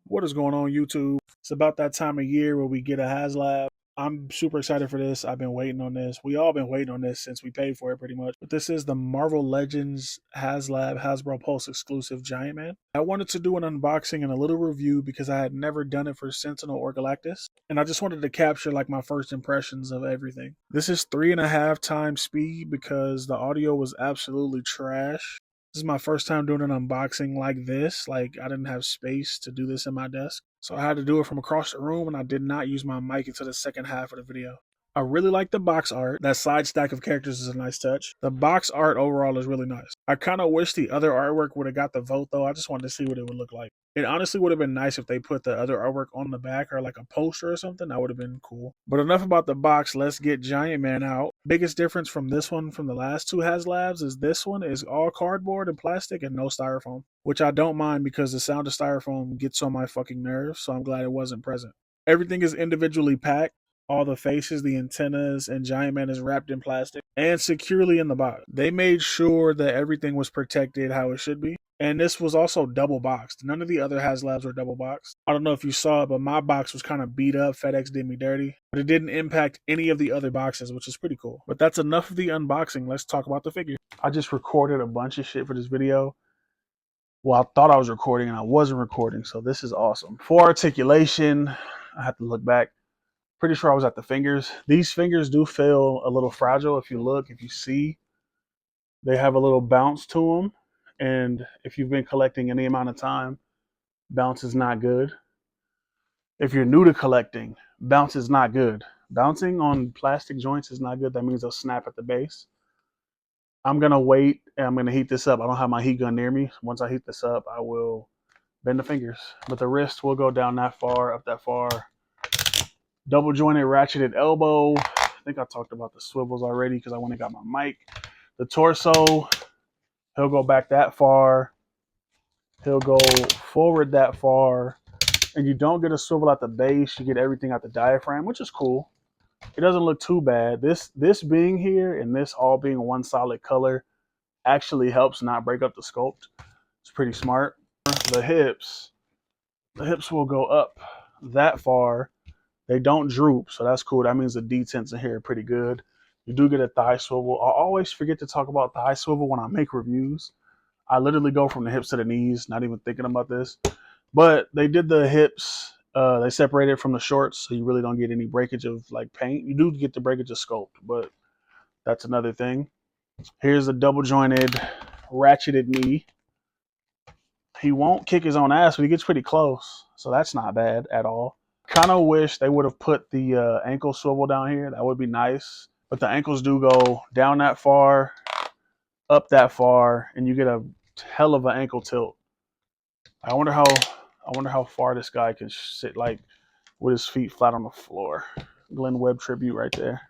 What is going on, YouTube? It's about that time of year where we get a Haslab. I'm super excited for this. I've been waiting on this. We all been waiting on this since we paid for it pretty much. But this is the Marvel Legends Haslab Hasbro Pulse exclusive Giantman. I wanted to do an unboxing and a little review because I had never done it for Sentinel or Galactus. And I just wanted to capture like my first impressions of everything. This is 3.5 times speed because the audio was absolutely trash. This is my first time doing an unboxing like this. Like, I didn't have space to do this in my desk. So I had to do it from across the room, and I did not use my mic until the second half of the video. I really like the box art. That side stack of characters is a nice touch. The box art overall is really nice. I kind of wish the other artwork would have got the vote, though. I just wanted to see what it would look like. It honestly would have been nice if they put the other artwork on the back or like a poster or something. That would have been cool. But enough about the box. Let's get Giantman out. Biggest difference from this one from the last two Haslabs is this one is all cardboard and plastic and no styrofoam, which I don't mind because the sound of styrofoam gets on my fucking nerves, so I'm glad it wasn't present. Everything is individually packed. All the faces, the antennas, and Giantman is wrapped in plastic and securely in the box. They made sure that everything was protected how it should be. And this was also double boxed. None of the other Haslabs were double boxed. I don't know if you saw it, but my box was kind of beat up. FedEx did me dirty. But it didn't impact any of the other boxes, which is pretty cool. But that's enough of the unboxing. Let's talk about the figure. I just recorded a bunch of shit for this video. Well, I thought I was recording and I wasn't recording, so this is awesome. For articulation, I have to look back. Pretty sure I was at the fingers. These fingers do feel a little fragile. If you look, if you see, they have a little bounce to them. And if you've been collecting any amount of time, bounce is not good. If you're new to collecting, bounce is not good. Bouncing on plastic joints is not good. That means they'll snap at the base. I'm going to wait and I'm going to heat this up. I don't have my heat gun near me. Once I heat this up, I will bend the fingers. But the wrist will go down that far, up that far. Double jointed ratcheted elbow. I think I talked about the swivels already because I went and got my mic. The torso, he'll go back that far. He'll go forward that far. And you don't get a swivel at the base. You get everything at the diaphragm, which is cool. It doesn't look too bad. This being here and this all being one solid color actually helps not break up the sculpt. It's pretty smart. The hips will go up that far. They don't droop, so that's cool. That means the detents in here are pretty good. You do get a thigh swivel. I always forget to talk about thigh swivel when I make reviews. I literally go from the hips to the knees, not even thinking about this. But they did the hips. They separated from the shorts, so you really don't get any breakage of like paint. You do get the breakage of sculpt, but that's another thing. Here's a double jointed, ratcheted knee. He won't kick his own ass, but he gets pretty close, so that's not bad at all. Kind of wish they would have put the ankle swivel down here. That would be nice. But the ankles do go down that far, up that far, and you get a hell of an ankle tilt. I wonder how far this guy can sit like with his feet flat on the floor. Glenn Webb tribute right there.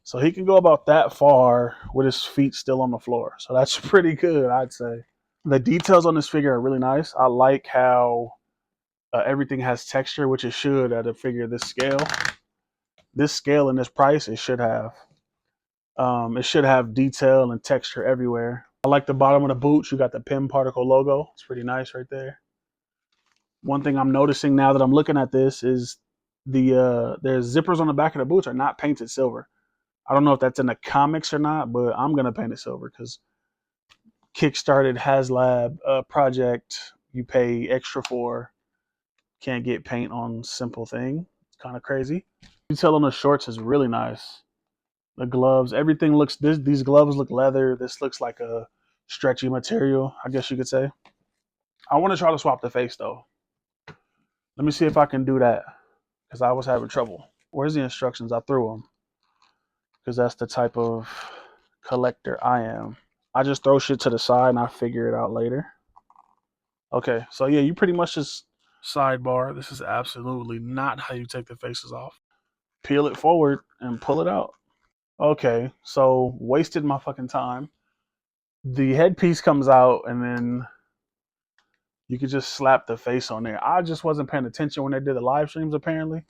So he can go about that far with his feet still on the floor. So that's pretty good, I'd say. The details on this figure are really nice. I like how everything has texture, which it should at a figure this scale. This scale and this price, it should have. It should have detail and texture everywhere. I like the bottom of the boots. You got the Pym particle logo. It's pretty nice right there. One thing I'm noticing now that I'm looking at this is there's zippers on the back of the boots are not painted silver. I don't know if that's in the comics or not, but I'm going to paint it silver because Kickstarted Haslab project you pay extra for. Can't get paint on simple thing. It's kind of crazy. Detail on the shorts is really nice. The gloves, everything looks, these gloves look leather. This looks like a stretchy material, I guess you could say. I want to try to swap the face though. Let me see if I can do that because I was having trouble. Where's the instructions? I threw them because that's the type of collector I am. I just throw shit to the side and I figure it out later. Okay, so yeah, you pretty much just sidebar. This is absolutely not how you take the faces off. Peel it forward and pull it out. Okay, so wasted my fucking time. The headpiece comes out and then you could just slap the face on there. I just wasn't paying attention when they did the live streams apparently.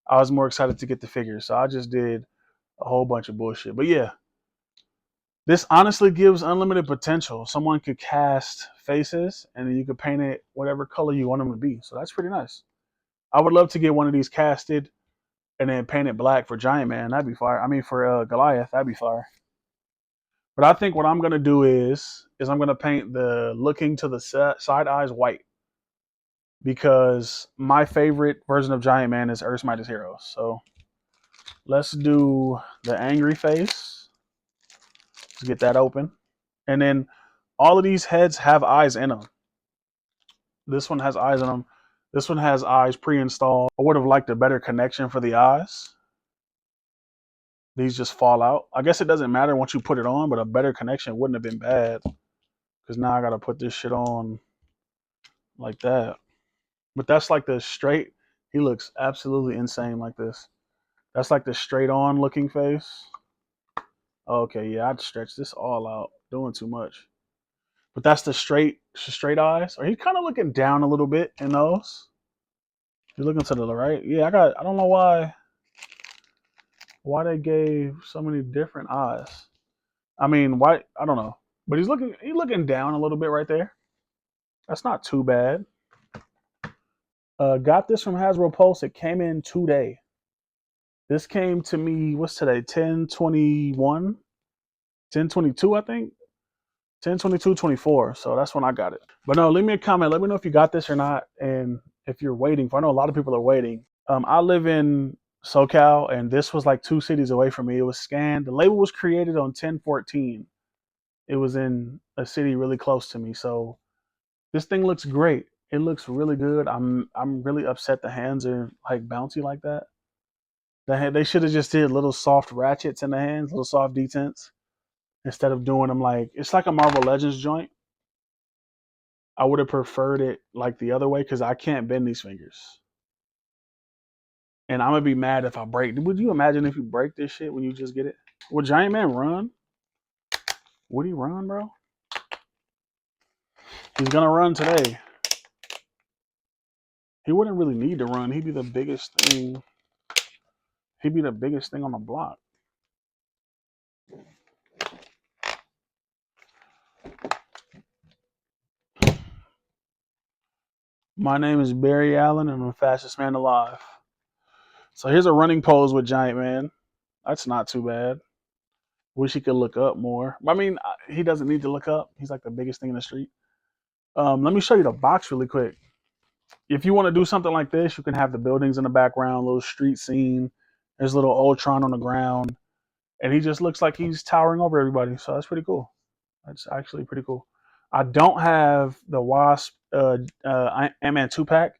I was more excited to get the figure, so I just did a whole bunch of bullshit. But yeah, This honestly gives unlimited potential. Someone could cast faces, and then you could paint it whatever color you want them to be. So that's pretty nice. I would love to get one of these casted and then paint it black for Giantman. That'd be fire. I mean, for Goliath, that'd be fire. But I think what I'm gonna do is I'm gonna paint the looking to the side eyes white, because my favorite version of Giantman is Earth's Mightiest Heroes. So let's do the angry face. Let's get that open. And then all of these heads have eyes in them. This one has eyes in them. This one has eyes pre-installed. I would have liked a better connection for the eyes. These just fall out. I guess it doesn't matter once you put it on, but a better connection wouldn't have been bad. Because now I got to put this shit on like that. But that's like the straight. He looks absolutely insane like this. That's like the straight on looking face. Okay, yeah, I'd stretch this all out. Doing too much. But that's the straight eyes. Or he's kind of looking down a little bit in those. He's looking to the right. Yeah, I don't know why they gave so many different eyes. I mean, why? I don't know. But he's looking down a little bit right there. That's not too bad. Got this from Hasbro Pulse. It came in today. This came to me, what's today? 10/21? 10/22, I think. 10/22/24. So that's when I got it. But no, leave me a comment. Let me know if you got this or not, and if you're waiting. I know a lot of people are waiting. I live in SoCal, and this was like 2 cities away from me. It was scanned. The label was created on 10/14. It was in a city really close to me. So this thing looks great. It looks really good. I'm really upset the hands are like bouncy like that. They should have just did little soft ratchets in the hands, little soft detents, instead of doing them like it's like a Marvel Legends joint. I would have preferred it like the other way because I can't bend these fingers. And I'm gonna be mad if I break. Would you imagine if you break this shit when you just get it? Would Giantman run? Would he run, bro? He's gonna run today. He wouldn't really need to run. He'd be the biggest thing. He'd be the biggest thing on the block. My name is Barry Allen, and I'm the fastest man alive. So here's a running pose with Giantman. That's not too bad. Wish he could look up more. I mean, he doesn't need to look up. He's like the biggest thing in the street. Let me show you the box really quick. If you want to do something like this, you can have the buildings in the background, little street scene. There's a little Ultron on the ground. And he just looks like he's towering over everybody. So that's pretty cool. That's actually pretty cool. I don't have the Wasp Ant-Man 2-pack.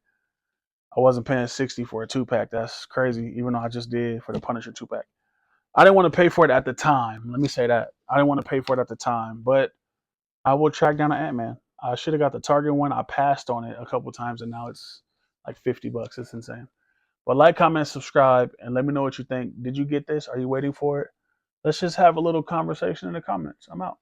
I wasn't paying 60 for a 2-pack. That's crazy, even though I just did for the Punisher 2-pack. I didn't want to pay for it at the time. Let me say that. I didn't want to pay for it at the time, but I will track down an Ant-Man. I should have got the Target one. I passed on it a couple times, and now it's like $50. It's insane. But like, comment, subscribe, and let me know what you think. Did you get this? Are you waiting for it? Let's just have a little conversation in the comments. I'm out.